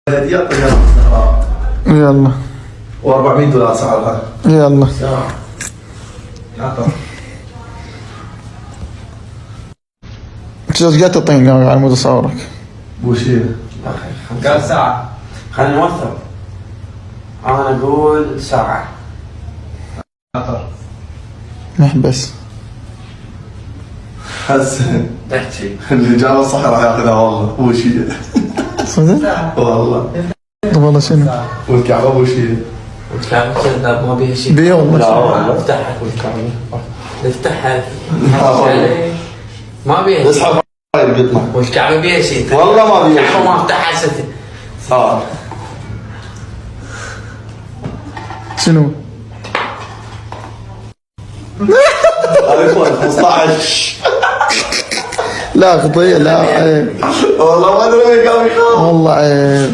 هدية طيارة الزهراء يلا و$400 سعرها. يلا ايش قاعد تعطيني على مود اصورك؟ وش هي؟ قال ساعة. خلينا نوثق. أنا أقول ساعة. محبس حسن تحكي. الإجابة الصح راح ياخذها والله. وش هي؟ صدق؟ والله. طب والله شنو؟ والكعبة وش هي؟ والكعبة كذاب ما بيها شيء. بيه والله لا شنو؟ والله. افتحها والكعبة. افتحها. لا والله. ما بيها شيء. اسحب هاي بيطلع. والكعبة بيها شيء. والله ما بيها الكعبة شيء. ما افتحها ستي. شنو؟ هذا اخوان 15. لا خطية لا عيب والله ما ادري وين قام يخاف. والله عيب